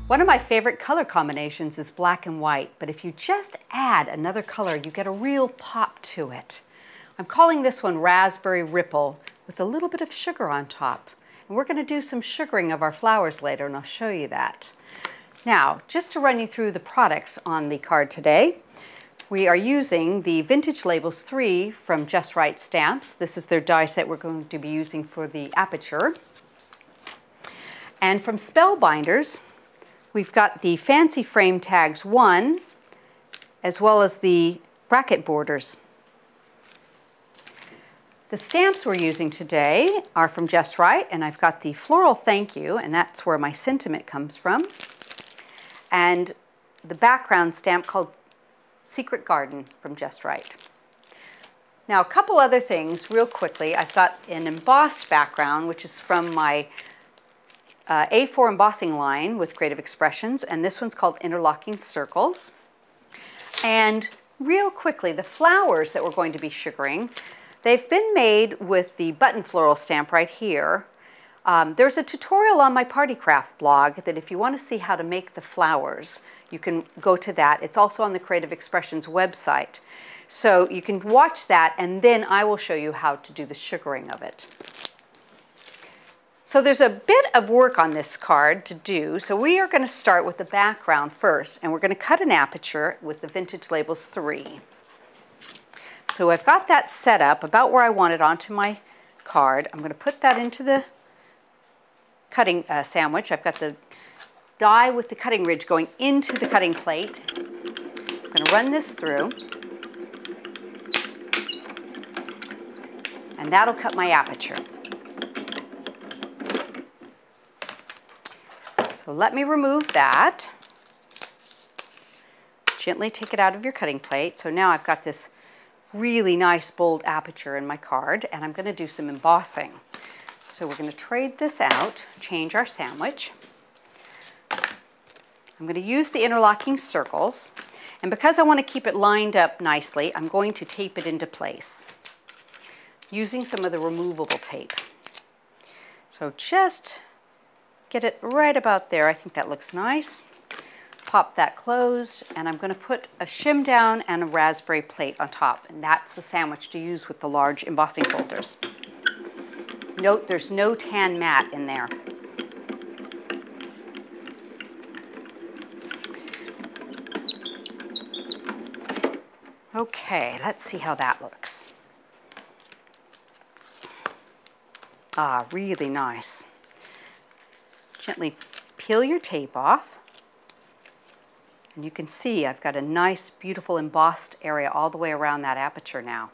One of my favorite color combinations is black and white, but if you just add another color, you get a real pop to it. I'm calling this one Raspberry Ripple with a little bit of sugar on top. And we're going to do some sugaring of our flowers later, and I'll show you that. Now, just to run you through the products on the card today, we are using the Vintage Labels 3 from Just Right Stamps. This is their die set we're going to be using for the aperture. And from Spellbinders, we've got the Fancy Frame Tags 1, as well as the bracket borders. The stamps we're using today are from Just Right, and I've got the Floral Thank You, and that's where my sentiment comes from, and the background stamp called Secret Garden from Just Right. Now, a couple other things real quickly. I've got an embossed background, which is from my A4 embossing line with Creative Expressions, and this one's called Interlocking Circles. And real quickly, the flowers that we're going to be sugaring, they've been made with the button floral stamp right here. There's a tutorial on my Party Craft blog that if you want to see how to make the flowers, you can go to that. It's also on the Creative Expressions website. So you can watch that, and then I will show you how to do the sugaring of it. So there's a bit of work on this card to do. So we are going to start with the background first, and we're going to cut an aperture with the Vintage Labels 3. So I've got that set up about where I want it onto my card. I'm going to put that into the cutting sandwich. I've got the die with the cutting ridge going into the cutting plate. I'm going to run this through, and that'll cut my aperture. So let me remove that. Gently take it out of your cutting plate. So now I've got this really nice bold aperture in my card, and I'm going to do some embossing. So we're going to trade this out, change our sandwich. I'm going to use the interlocking circles, and because I want to keep it lined up nicely, I'm going to tape it into place using some of the removable tape. So just get it right about there. I think that looks nice. Pop that closed, and I'm going to put a shim down and a raspberry plate on top, and that's the sandwich to use with the large embossing folders. Note there's no tan mat in there. Okay, let's see how that looks. Ah, really nice. Gently peel your tape off, and you can see I've got a nice, beautiful embossed area all the way around that aperture now.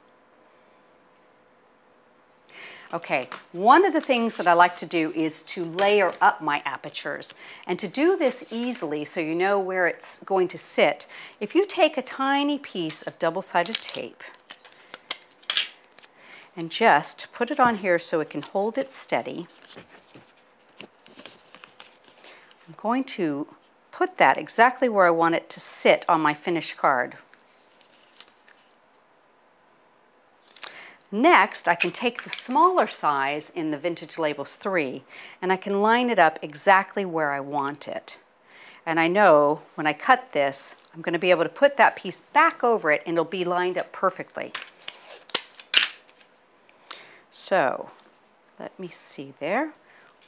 Okay, one of the things that I like to do is to layer up my apertures, and to do this easily so you know where it's going to sit, if you take a tiny piece of double-sided tape and just put it on here so it can hold it steady, I'm going to put that exactly where I want it to sit on my finished card. Next, I can take the smaller size in the Vintage Labels 3, and I can line it up exactly where I want it. And I know when I cut this, I'm going to be able to put that piece back over it, and it'll be lined up perfectly. So, let me see there.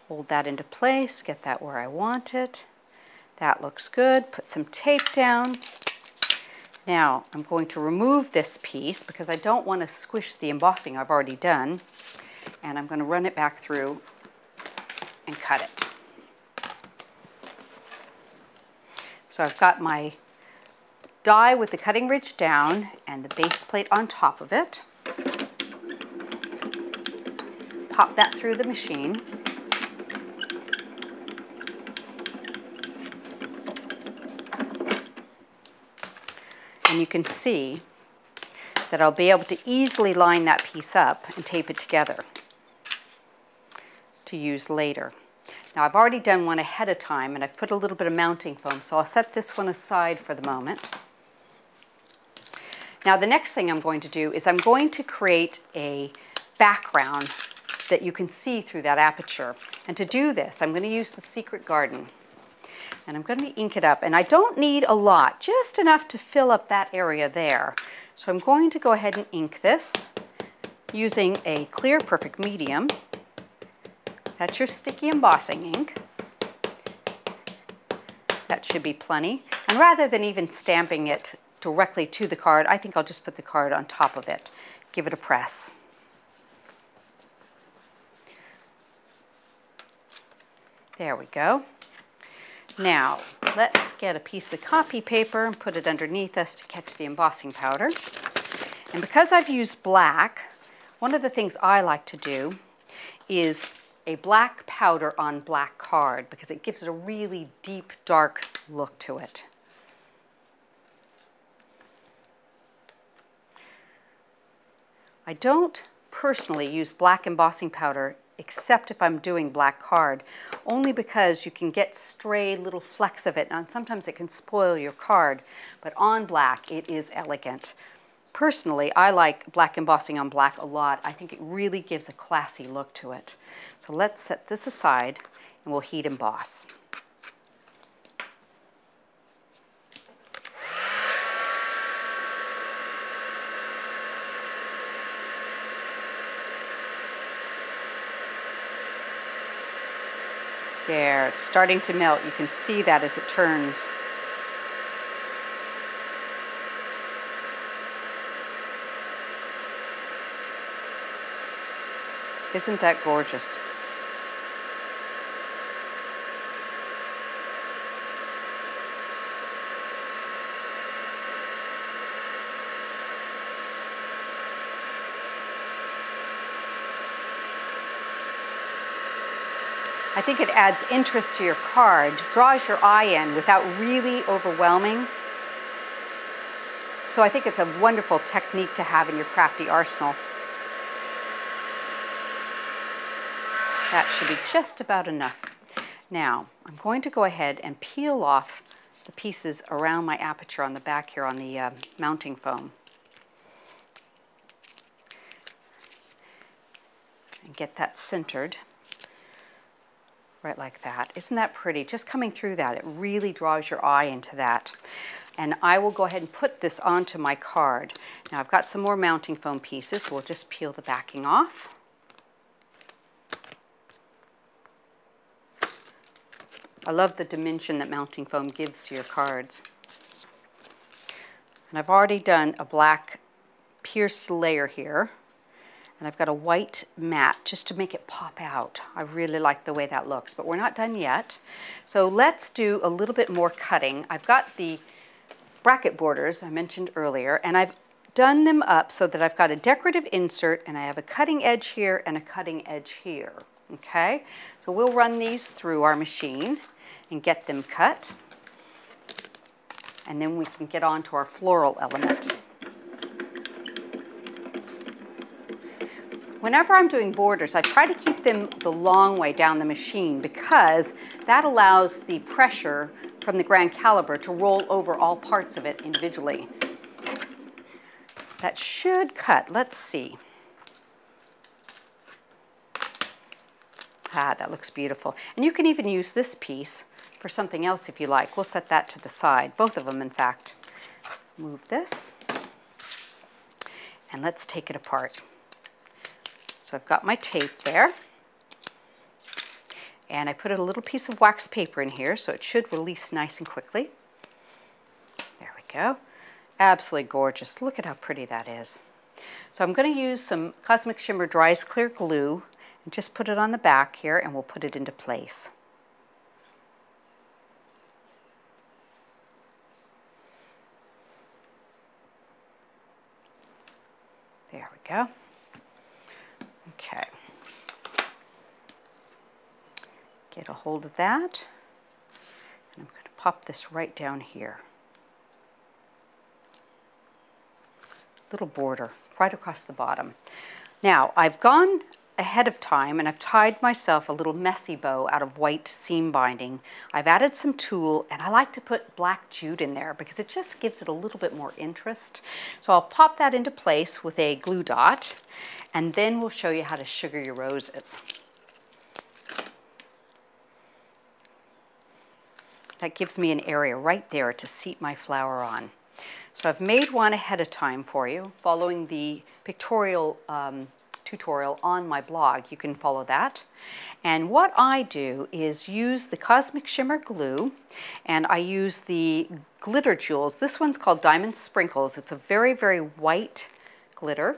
Hold that into place, get that where I want it. That looks good. Put some tape down. Now I'm going to remove this piece because I don't want to squish the embossing I've already done. And I'm going to run it back through and cut it. So I've got my die with the cutting ridge down and the base plate on top of it. Pop that through the machine. And you can see that I'll be able to easily line that piece up and tape it together to use later. Now I've already done one ahead of time, and I've put a little bit of mounting foam, so I'll set this one aside for the moment. Now the next thing I'm going to do is I'm going to create a background that you can see through that aperture. And to do this, I'm going to use the Secret Garden. And I'm going to ink it up. And I don't need a lot, just enough to fill up that area there. So I'm going to go ahead and ink this using a clear perfect medium. That's your sticky embossing ink. That should be plenty. And rather than even stamping it directly to the card, I think I'll just put the card on top of it. Give it a press. There we go. Now, let's get a piece of copy paper and put it underneath us to catch the embossing powder. And because I've used black, one of the things I like to do is a black powder on black card because it gives it a really deep, dark look to it. I don't personally use black embossing powder except if I'm doing black card, only because you can get stray little flecks of it, and sometimes it can spoil your card, but on black it is elegant. Personally, I like black embossing on black a lot. I think it really gives a classy look to it. So let's set this aside and we'll heat emboss. There, it's starting to melt. You can see that as it turns. Isn't that gorgeous? I think it adds interest to your card, draws your eye in without really overwhelming. So I think it's a wonderful technique to have in your crafty arsenal. That should be just about enough. Now, I'm going to go ahead and peel off the pieces around my aperture on the back here on the mounting foam. And get that centered. Right like that. Isn't that pretty? Just coming through that, it really draws your eye into that. And I will go ahead and put this onto my card. Now I've got some more mounting foam pieces, so we'll just peel the backing off. I love the dimension that mounting foam gives to your cards. And I've already done a black pierced layer here. And I've got a white mat just to make it pop out. I really like the way that looks, but we're not done yet. So let's do a little bit more cutting. I've got the bracket borders I mentioned earlier, and I've done them up so that I've got a decorative insert and I have a cutting edge here and a cutting edge here, okay? So we'll run these through our machine and get them cut. And then we can get on to our floral element. Whenever I'm doing borders, I try to keep them the long way down the machine because that allows the pressure from the grand caliber to roll over all parts of it individually. That should cut. Let's see. Ah, that looks beautiful. And you can even use this piece for something else if you like. We'll set that to the side, both of them in fact. Move this, and let's take it apart. So I've got my tape there, and I put a little piece of wax paper in here so it should release nice and quickly. There we go. Absolutely gorgeous. Look at how pretty that is. So I'm going to use some Cosmic Shimmer Dry's Clear Glue and just put it on the back here, and we'll put it into place. There we go. Okay, get a hold of that, and I'm going to pop this right down here. Little border right across the bottom. Now, I've gone ahead of time and I've tied myself a little messy bow out of white seam binding. I've added some tulle, and I like to put black jute in there because it just gives it a little bit more interest. So I'll pop that into place with a glue dot, and then we'll show you how to sugar your roses. That gives me an area right there to seat my flower on. So I've made one ahead of time for you, following the pictorial tutorial on my blog. You can follow that. And what I do is use the Cosmic Shimmer glue, and I use the glitter jewels. This one's called Diamond Sprinkles. It's a very, very white glitter.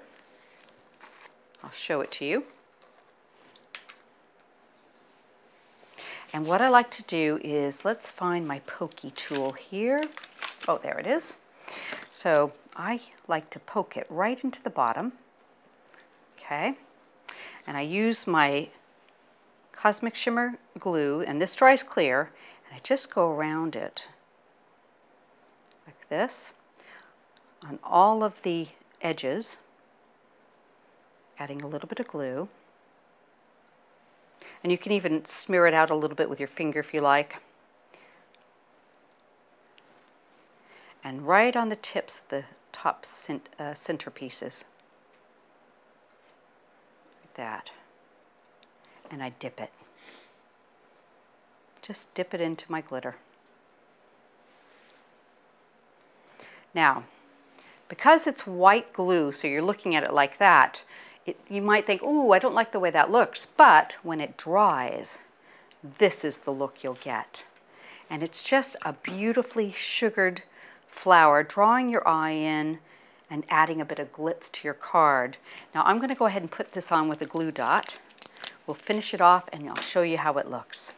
I'll show it to you. And what I like to do is, let's find my pokey tool here. Oh, there it is. So I like to poke it right into the bottom. Okay. And I use my Cosmic Shimmer glue, and this dries clear, and I just go around it like this on all of the edges, adding a little bit of glue. And you can even smear it out a little bit with your finger if you like. And right on the tips of the top centerpieces. Like that. And I dip it. Just dip it into my glitter. Now, because it's white glue, so you're looking at it like that, you might think, ooh, I don't like the way that looks, but when it dries, this is the look you'll get. And it's just a beautifully sugared flower, drawing your eye in and adding a bit of glitz to your card. Now I'm going to go ahead and put this on with a glue dot. We'll finish it off and I'll show you how it looks.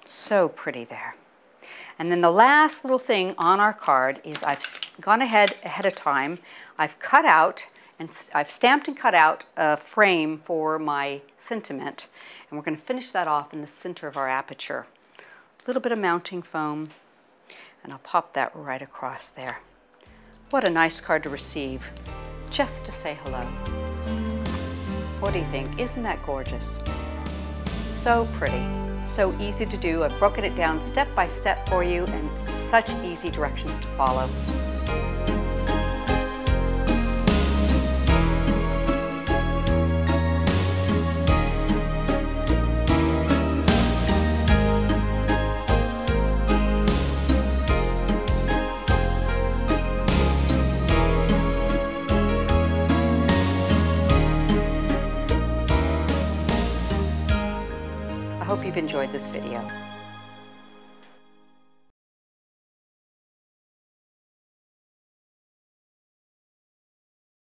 So pretty there. And then the last little thing on our card is I've gone ahead of time. I've cut out and I've stamped and cut out a frame for my sentiment. And we're going to finish that off in the center of our aperture. A little bit of mounting foam, and I'll pop that right across there. What a nice card to receive, just to say hello. What do you think? Isn't that gorgeous? So pretty. So easy to do. I've broken it down step by step for you, and such easy directions to follow. I hope you've enjoyed this video.